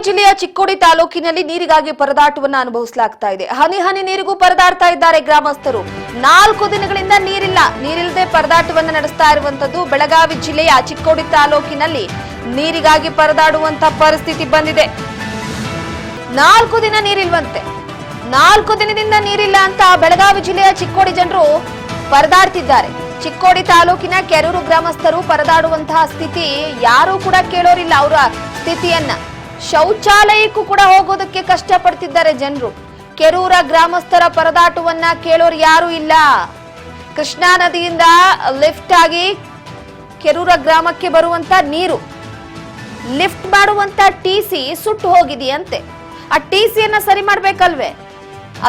ಜಿಲ್ಲೆಯ ಚಿಕ್ಕೋಡಿ ತಾಲೂಕಿನಲ್ಲಿ ನೀರಿಗಾಗಿ ಪರದಾಟವನ್ನು ಅನುಭವಿಸಲಾಗ್ತಾ ಇದೆ. ಹನಿ ಹನಿ ನೀರಿಗೂ ಪರದಾಡ್ತಾ ಇದ್ದಾರೆ ಗ್ರಾಮಸ್ಥರು. 4 ದಿನಗಳಿಂದ ನೀರಿಲ್ಲದೆ ಪರದಾಟವನ್ನು ನಡೆಸ್ತಾ ಇರುವಂತದ್ದು. ಬೆಳಗಾವಿ ಜಿಲ್ಲೆಯ ಚಿಕ್ಕೋಡಿ ತಾಲೂಕಿನಲ್ಲಿ ನೀರಿಗಾಗಿ ಪರದಾಡುವಂತ ಪರಿಸ್ಥಿತಿ ಬಂದಿದೆ. 4 ದಿನ ನೀರಿಲ್ವಂತೆ. 4 ದಿನದಿಂದ ನೀರಿಲ್ಲ ಅಂತ ಬೆಳಗಾವಿ ಜಿಲ್ಲೆಯ ಚಿಕ್ಕೋಡಿ ಜನರು ಪರದಾಡ್ತಿದ್ದಾರೆ. ಚಿಕ್ಕೋಡಿ ತಾಲೂಕಿನ ಕೆರೂರು ಗ್ರಾಮಸ್ಥರು ಪರದಾಡುವಂತಹ ಸ್ಥಿತಿ ಯಾರೂ ಕೂಡ ಕೇಳೋರಿಲ್ಲ. ಅವರ ಸ್ಥಿತಿಯನ್ನ ಶೌಚಾಲಯಕ್ಕೂ ಕೂಡ ಹೋಗೋದಕ್ಕೆ ಕಷ್ಟಪಡ್ತಿದ್ದಾರೆ ಜನರು. ಕೆರೂರ ಗ್ರಾಮಸ್ಥರ ಪರದಾಟವನ್ನ ಕೇಳೋರು ಯಾರು ಇಲ್ಲ. ಕೃಷ್ಣಾ ನದಿಯಿಂದ ಲಿಫ್ಟ್ ಆಗಿ ಕೆರೂರ ಗ್ರಾಮಕ್ಕೆ ಬರುವಂತ ನೀರು ಲಿಫ್ಟ್ ಮಾಡುವಂತ ಟಿಸಿ ಸುಟ್ಟು ಹೋಗಿದೆಯಂತೆ. ಆ ಟಿಸಿಯನ್ನ ಸರಿ ಮಾಡ್ಬೇಕಲ್ವೇ,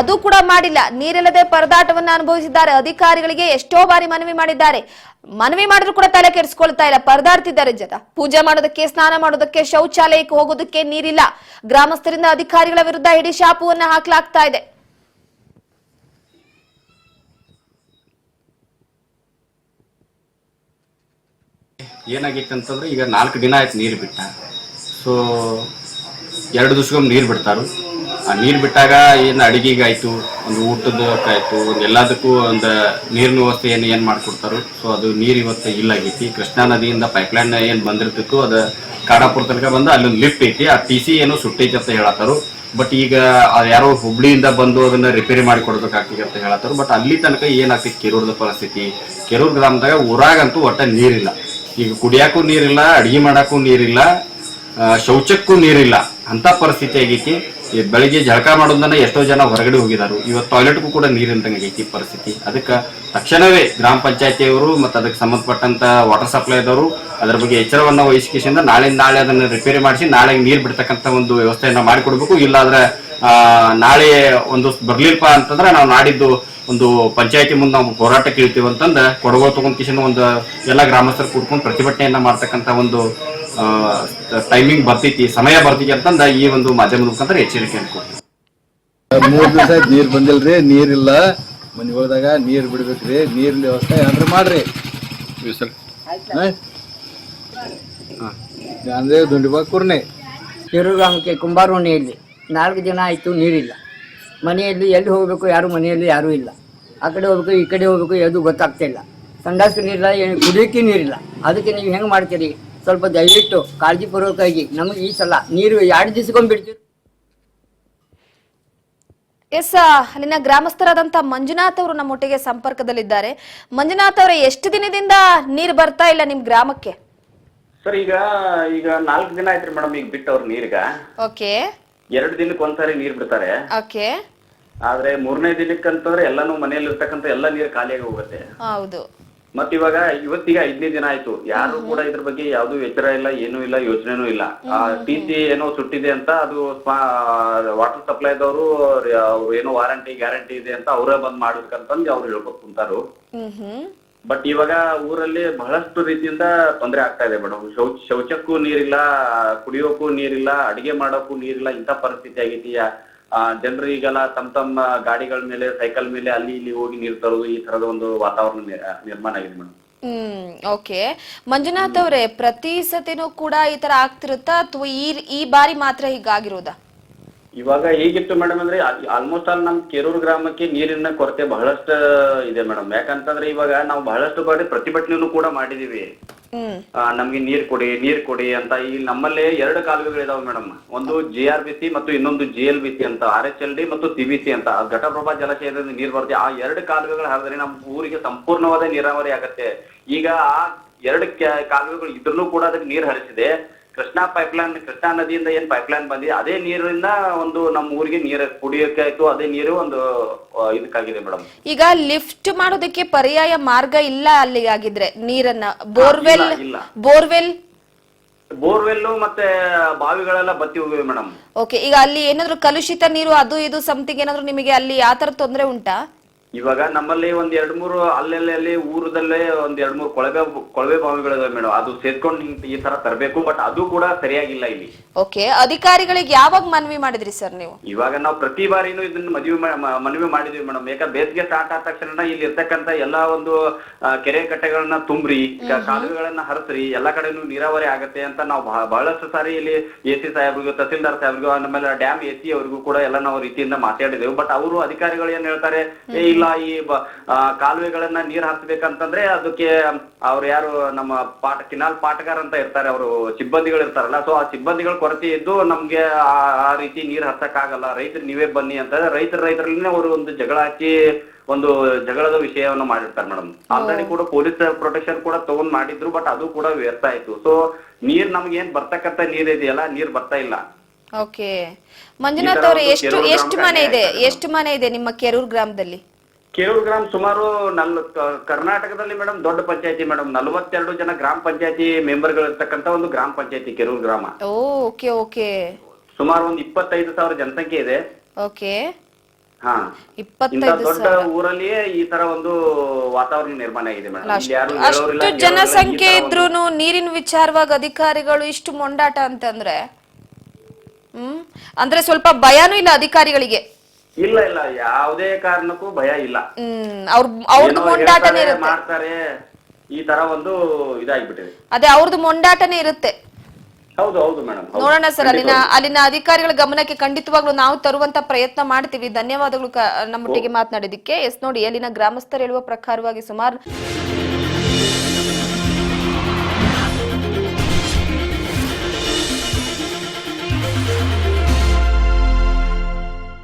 ಅದು ಕೂಡ ಮಾಡಿಲ್ಲ. ನೀರಿಲ್ಲದೆ ಪರದಾಟವನ್ನ ಅನುಭವಿಸಿದ್ದಾರೆ. ಅಧಿಕಾರಿಗಳಿಗೆ ಎಷ್ಟೋ ಬಾರಿ ಮನವಿ ಮಾಡಿದ್ದಾರೆ. ಮನವಿ ಮಾಡಿದ್ರು ಕೂಡ ತಲೆ ಕೆಡಿಸ್ಕೊಳ್ತಾ ಇಲ್ಲ. ಪರದಾಡ್ತಿದ್ದಾರೆ ಜನ. ಪೂಜೆ ಮಾಡೋದಕ್ಕೆ, ಸ್ನಾನ ಮಾಡೋದಕ್ಕೆ, ಶೌಚಾಲಯಕ್ಕೆ ಹೋಗೋದಕ್ಕೆ ನೀರಿಲ್ಲ. ಗ್ರಾಮಸ್ಥರಿಂದ ಅಧಿಕಾರಿಗಳ ವಿರುದ್ಧ ಹಿಡಿ ಶಾಪವನ್ನ ಹಾಕಲಾಗ್ತಾ ಇದೆ. ಏನಾಗಿತ್ತು ಅಂತಂದ್ರೆ ಈಗ 4 ದಿನ ಆಯ್ತು ನೀರು ಬಿಟ್ಟ. ಸೊ 2 ದಿವಸಕ್ಕೊಮ್ಮೆ ನೀರು ಬಿಡ್ತಾರು. ಆ ನೀರು ಬಿಟ್ಟಾಗ ಏನು ಅಡಿಗೆಗಾಯ್ತು, ಒಂದು ಊಟದಕ್ಕಾಯ್ತು, ಒಂದು ಎಲ್ಲದಕ್ಕೂ ಒಂದು ನೀರಿನ ವ್ಯವಸ್ಥೆ ಏನು ಮಾಡಿಕೊಡ್ತಾರೋ. ಸೊ ಅದು ನೀರು ಇವತ್ತು ಇಲ್ಲಾಗೈತಿ. ಕೃಷ್ಣಾ ನದಿಯಿಂದ ಪೈಪ್ಲೈನ್ ಏನು ಬಂದಿರ್ತಿತ್ತು ಅದು ಕಾಡಾಪುರ ತನಕ ಬಂದು ಅಲ್ಲೊಂದು ಲಿಫ್ಟ್ ಐತಿ. ಆ ಟಿಸಿ ಏನೋ ಸುಟ್ಟೈತಿ ಅಂತ ಹೇಳತ್ತಾರು. ಬಟ್ ಈಗ ಯಾರೋ ಹುಬ್ಳಿಯಿಂದ ಬಂದು ಅದನ್ನ ರಿಪೇರಿ ಮಾಡಿ ಕೊಡ್ಬೇಕಾಗ್ತದೆ ಅಂತ ಹೇಳತ್ತಾರು. ಬಟ್ ಅಲ್ಲಿ ತನಕ ಏನಾಗ್ತೈತಿ ಕೆರೂರದ ಪರಿಸ್ಥಿತಿ, ಕೆರೂರು ಗ್ರಾಮದಾಗ ಊರಾಗಂತೂ ಒಟ್ಟ ನೀರಿಲ್ಲ. ಈಗ ಕುಡಿಯಾಕೂ ನೀರಿಲ್ಲ, ಅಡಿಗೆ ಮಾಡಾಕೂ ನೀರಿಲ್ಲ, ಶೌಚಕ್ಕೂ ನೀರಿಲ್ಲ ಅಂತ ಪರಿಸ್ಥಿತಿ ಆಗೈತಿ. ಬೆಳಿಗ್ಗೆ ಜಳಕ ಮಾಡೋದನ್ನ ಎಷ್ಟೋ ಜನ ಹೊರಗಡೆ ಹೋಗಿದಾರು. ಇವತ್ತು ಟಾಯ್ಲೆಟ್ಗೂ ಕೂಡ ನೀರಿಲ್ದಂಗೆ ಆಗೈತಿ ಪರಿಸ್ಥಿತಿ. ಅದಕ್ಕೆ ತಕ್ಷಣವೇ ಗ್ರಾಮ ಪಂಚಾಯತಿಯವರು ಮತ್ತು ಅದಕ್ಕೆ ಸಂಬಂಧಪಟ್ಟಂತ ವಾಟರ್ ಸಪ್ಲೈದವರು ಅದರ ಬಗ್ಗೆ ಎಚ್ಚರವನ್ನ ವಹಿಸಿಕೆಯಿಂದ ನಾಳೆ ಅದನ್ನು ರಿಪೇರಿ ಮಾಡಿಸಿ ನಾಳೆ ನೀರು ಬಿಡ್ತಕ್ಕಂಥ ಒಂದು ವ್ಯವಸ್ಥೆಯನ್ನ ಮಾಡಿಕೊಡ್ಬೇಕು. ಇಲ್ಲಾಂದ್ರೆ ನಾಳೆ ಒಂದು ಬರ್ಲಿಲ್ಪ ಅಂತಂದ್ರೆ ನಾವು ನಾಡಿದ್ದು ಒಂದು ಪಂಚಾಯತಿ ಮುಂದೆ ನಾವು ಹೋರಾಟಕ್ಕೆ ಇಳ್ತೀವಿ ಅಂತಂದ ಕೊಡಗೋ ತಗೊಂಡ್ ಒಂದು ಎಲ್ಲ ಗ್ರಾಮಸ್ಥರು ಕೂಡ್ಕೊಂಡು ಪ್ರತಿಭಟನೆಯನ್ನ ಮಾಡ್ತಕ್ಕಂಥ ಒಂದು ಟೈಮಿಂಗ್ ಬರ್ತೈತಿ, ಸಮಯ ಬರ್ತೈತಿ ಅಂತಂದ ಈ ಒಂದು ಮಾಧ್ಯಮದ ಮುಖಾಂತರ ಎಚ್ಚರಿಕೆ ಅನ್ಕೊಡ್ತೀವಿ. 3 ದಿವಸ ನೀರ್ ಬಂದಿಲ್ರಿ, ನೀರಿಲ್ಲ. ಮನೆಗಳದಾಗ ನೀರ್ ಬಿಡ್ಬೇಕ್ರಿ. ನೀರಿನ ವ್ಯವಸ್ಥೆ ಏನ್ರಿ ಮಾಡ್ರಿ. ಅಂದ್ರೆ ದುಂಡಿಬಾಗ್ ಕೂರ್ನೆ ಕೆರೂರು ಗ್ರಾಮಕ್ಕೆ ಕುಂಬಾರೋಣಿಯಲ್ಲಿ 4 ದಿನ ಆಯಿತು ನೀರಿಲ್ಲ. ಮನೆಯಲ್ಲಿ ಎಲ್ಲಿ ಹೋಗಬೇಕು, ಯಾರು ಮನೆಯಲ್ಲಿ ಯಾರೂ ಇಲ್ಲ. ಆ ಕಡೆ ಹೋಗ್ಬೇಕು, ಈ ಕಡೆ ಹೋಗ್ಬೇಕು, ಯಾವುದು ಗೊತ್ತಾಗ್ತಾ ಇಲ್ಲ. ಸಂಡಾಸು ನೀರಿಲ್ಲ, ಕುಡಿಯೋಕ್ಕೆ ನೀರಿಲ್ಲ. ಅದಕ್ಕೆ ನೀವು ಹೆಂಗೆ ಮಾಡ್ತೀರಿ? ಸ್ವಲ್ಪ ದಯವಿಟ್ಟು ಕಾಳಜಿಪೂರ್ವಕವಾಗಿ ನಮಗೆ ಈ ಸಲ ನೀರು 2 ದಿವಸಕ್ಕೊಮ್ಮೆ ಬಿಡ್ತೀವಿ. ಎಸ್, ಅಲ್ಲಿನ ಗ್ರಾಮಸ್ಥರಾದಂತ ಮಂಜುನಾಥ್ ಅವರು ನಮ್ಮೊಟ್ಟಿಗೆ ಸಂಪರ್ಕದಲ್ಲಿದ್ದಾರೆ. ಮಂಜುನಾಥ್ ಅವರೇ, ಎಷ್ಟು ದಿನದಿಂದ ನೀರು ಬರ್ತಾ ಇಲ್ಲ ನಿಮ್ ಗ್ರಾಮಕ್ಕೆ? ಸರ್ ಈಗ 4 ದಿನ ಆಯ್ತ್ರಿ ಮೇಡಮ್ ಈಗ ಬಿಟ್ಟವ್ರ ನೀರ್ಗ. ಓಕೆ. 2 ದಿನಕ್ಕೆ ಒಂದ್ಸಾರಿ ನೀರ್ ಬಿಡ್ತಾರೆ. ಓಕೆ. ಆದ್ರೆ 3ನೇ ದಿನಕ್ಕಂತಂದ್ರೆ ಎಲ್ಲಾನು ಮನೆಯಲ್ಲಿ ಇರ್ತಕ್ಕಂಥ ಎಲ್ಲ ನೀರು ಖಾಲಿಯಾಗಿ ಹೋಗುತ್ತೆ. ಹೌದು. ಮತ್ ಇವಾಗ ಇವತ್ತಿಗೆ 5ನೇ ದಿನ ಆಯ್ತು. ಯಾರು ಕೂಡ ಇದ್ರ ಬಗ್ಗೆ ಯಾವ್ದು ಎಚ್ಚರ ಇಲ್ಲ, ಏನೂ ಇಲ್ಲ, ಯೋಚನೆನೂ ಇಲ್ಲ. ಟಿಸಿ ಏನೋ ಸುಟ್ಟಿದೆ ಅಂತ ಅದು ವಾಟರ್ ಸಪ್ಲೈದವರು ಏನೋ ವಾರಂಟಿ ಗ್ಯಾರಂಟಿ ಇದೆ ಅಂತ ಅವರೇ ಬಂದ್ ಮಾಡ್ಬೇಕಂತಂದು ಅವ್ರು ಹೇಳ್ಕೊತ ಕುಂತಾರು. ಬಟ್ ಇವಾಗ ಊರಲ್ಲಿ ಬಹಳಷ್ಟು ರೀತಿಯಿಂದ ತೊಂದರೆ ಆಗ್ತಾ ಇದೆ ಮೇಡಮ್. ಶೌಚಕ್ಕೂ ನೀರಿಲ್ಲ, ಕುಡಿಯೋಕ್ಕೂ ನೀರಿಲ್ಲ, ಅಡಿಗೆ ಮಾಡೋಕ್ಕೂ ನೀರಿಲ್ಲ. ಇಂಥ ಪರಿಸ್ಥಿತಿ ಆಗೈತಿ. ಜನರು ಈಗೆಲ್ಲ ತಮ್ಮ ಗಾಡಿಗಳ ಮೇಲೆ, ಸೈಕಲ್ ಮೇಲೆ ಅಲ್ಲಿ ಇಲ್ಲಿ ಹೋಗಿ ನೀರು ತರೋದು, ಈ ತರದ ಒಂದು ವಾತಾವರಣ ನಿರ್ಮಾಣ ಆಗಿದೆ ಮೇಡಮ್. ಓಕೆ. ಮಂಜುನಾಥ್ ಅವರೇ, ಪ್ರತಿ ಸತಿನೂ ಕೂಡ ಈ ತರ ಆಗ್ತಿರುತ್ತಾ ಅಥವಾ ಈ ಬಾರಿ ಮಾತ್ರ ಹೀಗಾಗಿರೋದಾ? ಇವಾಗ ಹೇಗಿತ್ತು ಮೇಡಮ್ ಅಂದ್ರೆ ಆಲ್ಮೋಸ್ಟ್ ಆಲ್ ನಮ್ ಕೆರೂರು ಗ್ರಾಮಕ್ಕೆ ನೀರಿನ ಕೊರತೆ ಬಹಳಷ್ಟು ಇದೆ ಮೇಡಮ್. ಯಾಕಂತಂದ್ರೆ ಇವಾಗ ನಾವು ಬಹಳಷ್ಟು ಬಾರಿ ಪ್ರತಿಭಟನೆಯನ್ನು ಕೂಡ ಮಾಡಿದೀವಿ. ನಮ್ಗೆ ನೀರ್ ಕೊಡಿ ಅಂತ. ಈಗ ನಮ್ಮಲ್ಲಿ 2 ಕಾಲುವೆಗಳಿದಾವೆ ಮೇಡಮ್. ಒಂದು JRBC ಮತ್ತು ಇನ್ನೊಂದು GLBC ಅಂತ, RHLD ಮತ್ತು CBC ಅಂತ. ಘಟಪ್ರಭಾ ಜಲಾಶಯದಿಂದ ನೀರ್ ಬರುತ್ತೆ. ಆ 2 ಕಾಲುವೆಗಳು ಹರಿದ್ರೆ ನಮ್ಮ ಊರಿಗೆ ಸಂಪೂರ್ಣವಾದ ನೀರಾವರಿ ಆಗತ್ತೆ. ಈಗ ಆ 2 ಕಾಲುವೆಗಳು ಇದ್ರೂ ಕೂಡ ಅದಕ್ಕೆ ನೀರ್ ಹರಿಸಿದೆ. ಕೃಷ್ಣಾ ನದಿಯಿಂದ ಏನ್ ಪೈಪ್ಲೈನ್ ಬಂದಿದೆ, ಅದೇ ನೀರಿನ ಒಂದು ನಮ್ಮ ಊರಿಗೆ ನೀರು ಕುಡಿಯೋಕೆ ಆಯ್ತು, ಅದೇ ನೀರು ಒಂದು ಇದಕ್ಕಾಗಿದೆ ಮೇಡಮ್. ಈಗ ಲಿಫ್ಟ್ ಮಾಡೋದಕ್ಕೆ ಪರ್ಯಾಯ ಮಾರ್ಗ ಇಲ್ಲ ಅಲ್ಲಿ ಆಗಿದ್ರೆ ನೀರನ್ನ? ಬೋರ್ವೆಲ್ ಮತ್ತೆ ಬಾವಿಗಳೆಲ್ಲ ಬತ್ತಿ ಹೋಗಿವೆ ಮೇಡಮ್. ಓಕೆ. ಈಗ ಅಲ್ಲಿ ಏನಾದ್ರು ಕಲುಷಿತ ನೀರು ಅದು ಇದು ಸಮಥಿಂಗ್ ಏನಾದ್ರು ನಿಮಗೆ ಅಲ್ಲಿ ಆ ತರ ತೊಂದರೆ ಉಂಟಾ? ಇವಾಗ ನಮ್ಮಲ್ಲಿ 1-2-3 ಅಲ್ಲೆಲ್ಲಿ ಊರದಲ್ಲೇ 1-2-3 ಕೊಳವೆ ಬಾವಿಗಳಿದಾವೆ ಮೇಡಮ್. ಅದು ಸೇರ್ಕೊಂಡು ಈ ತರ ತರಬೇಕು. ಬಟ್ ಅದು ಕೂಡ ಸರಿಯಾಗಿಲ್ಲ ಇಲ್ಲಿ. ಓಕೆ, ಅಧಿಕಾರಿಗಳಿಗೆ ಯಾವಾಗ ಮನವಿ ಮಾಡಿದ್ರಿ ಸರ್ ನೀವು? ಇವಾಗ ನಾವು ಪ್ರತಿ ಬಾರಿನೂ ಇದನ್ನ ಮನವಿ ಮಾಡಿದ್ವಿ ಮೇಡಮ್. ಯಾಕಂದ್ರೆ ಬೇಸಿಗೆ ಸ್ಟಾರ್ಟ್ ಆದ ತಕ್ಷಣ ಇಲ್ಲಿ ಇರ್ತಕ್ಕಂತ ಎಲ್ಲಾ ಒಂದು ಕೆರೆ ಕಟ್ಟೆಗಳನ್ನ ತುಂಬ್ರಿ, ಕಾಲುವೆಗಳನ್ನ ಹರಿಸ್ರಿ, ಎಲ್ಲಾ ಕಡೆನೂ ನೀರಾವರಿ ಆಗತ್ತೆ ಅಂತ ನಾವು ಬಹಳಷ್ಟು ಸಾರಿ ಇಲ್ಲಿ AC ಸಾಹೇಬ್ರಿಗೂ, ತಹಸೀಲ್ದಾರ್ ಸಾಹೇಬ್ರಿಗೂ, ಆಮೇಲೆ ಡ್ಯಾಮ್ AC ಅವರಿಗೂ ಕೂಡ ಎಲ್ಲ ನಾವು ರೀತಿಯಿಂದ ಮಾತಾಡಿದೆವು. ಬಟ್ ಅವರು ಅಧಿಕಾರಿಗಳು ಏನ್ ಹೇಳ್ತಾರೆ, ಇಲ್ಲ ಈ ಕಾಲುವೆಗಳನ್ನ ನೀರ್ ಹರಿಸ್ಬೇಕಂತಂದ್ರೆ ಅದಕ್ಕೆ ಅವ್ರು ಯಾರು ನಮ್ಮ ಕಿನಾಲ್ ಪಾಟಗಾರ್ ಅಂತ ಇರ್ತಾರೆ, ಅವರು ಸಿಬ್ಬಂದಿಗಳು ಇರ್ತಾರಲ್ಲ, ಸೊ ಆ ಸಿಬ್ಬಂದಿಗಳು ಕೊರತೆ ಇದ್ದು ನಮ್ಗೆ ಆ ರೀತಿ ನೀರ್ ಹರ್ಸಕ್ ಆಗಲ್ಲ, ರೈತರು ನೀವೇ ಬನ್ನಿ ಅಂತ ರೈತರಲ್ಲಿ ಅವರು ಒಂದು ಜಗಳ ಹಚ್ಚಿ ಒಂದು ಜಗಳದ ವಿಷಯವನ್ನು ಮಾಡಿರ್ತಾರೆ ಮೇಡಮ್. ಆಲ್ರೆಡಿ ಕೂಡ ಪೊಲೀಸ್ ಪ್ರೊಟೆಕ್ಷನ್ ಕೂಡ ತಗೊಂಡ್ ಮಾಡಿದ್ರು, ಬಟ್ ಅದು ಕೂಡ ವ್ಯರ್ಥ ಆಯ್ತು. ಸೊ ನೀರ್ ನಮ್ಗೆ ಏನ್ ಬರ್ತಕ್ಕಂತ ನೀರ್ ಇದೆಯಲ್ಲ, ನೀರ್ ಬರ್ತಾ ಇಲ್ಲ. ಓಕೆ, ಮಂಜುನಾಥ್ ಅವ್ರೆ, ಎಷ್ಟು ಮನೆ ಇದೆ ನಿಮ್ಮ ಕೆರೂರು ಗ್ರಾಮದಲ್ಲಿ? ಕೆರೂರು ಗ್ರಾಮ ಸುಮಾರು ಕರ್ನಾಟಕದಲ್ಲಿ ಮೇಡಮ್ ದೊಡ್ಡ ಪಂಚಾಯತಿ ಮೇಡಮ್. 42 ಜನ ಗ್ರಾಮ ಪಂಚಾಯತಿ ಮೆಂಬರ್ಗಳು ಇರ್ತಕ್ಕಂತ ಒಂದು ಗ್ರಾಮ ಪಂಚಾಯತಿ ಕೆರೂರು ಗ್ರಾಮ. Okay okay. ಸುಮಾರು ಒಂದು 25,000 ಜನಸಂಖ್ಯೆ ಇದೆ. ಓಕೆ. ಹಾ, ಇಂತ ದೊಡ್ಡ ಊರಲ್ಲಿಯೇ ಈ ತರ ಒಂದು ವಾತಾವರಣ ನಿರ್ಮಾಣ ಆಗಿದೆ ಮೇಡಮ್. ಅಷ್ಟು ಜನಸಂಖ್ಯೆ ಇದ್ರೂನು ನೀರಿನ ವಿಚಾರವಾಗಿ ಅಧಿಕಾರಿಗಳು ಇಷ್ಟು ಮೊಂಡಾಟ ಅಂತಂದ್ರೆ ಅಂದ್ರೆ ಸ್ವಲ್ಪ ಭಯನೂ ಇಲ್ಲ ಅಧಿಕಾರಿಗಳಿಗೆ? ಇಲ್ಲ ಇಲ್ಲ, ಯಾವುದೇ ಕಾರಣಕ್ಕೂ ಭಯ ಇಲ್ಲ. ಅವ್ರದ್ದು ಮೊಂಡಾಟನೇ ಇರುತ್ತೆ, ಮಾಡ್ತಾರೆ, ಈ ತರ ಒಂದು ಇದಾಗ್ಬಿಟ್ಟಿದೆ. ಅದೇ ಅವ್ರದ್ದು ಮೊಂಡಾಟನೇ ಇರುತ್ತೆ. ಹೌದು ಹೌದು ಮೇಡಮ್. ನೋಡೋಣ ಸರ್, ಅಲ್ಲಿನ ಅಧಿಕಾರಿಗಳ ಗಮನಕ್ಕೆ ಖಂಡಿತವಾಗ್ಲೂ ನಾವು ತರುವಂತ ಪ್ರಯತ್ನ ಮಾಡ್ತೀವಿ. ಧನ್ಯವಾದಗಳು ನಮ್ಮೊಟ್ಟಿಗೆ ಮಾತನಾಡಿದಕ್ಕೆ. ಎಸ್ ನೋಡಿ, ಅಲ್ಲಿನ ಗ್ರಾಮಸ್ಥರು ಹೇಳುವ ಪ್ರಕಾರವಾಗಿ ಸುಮಾರು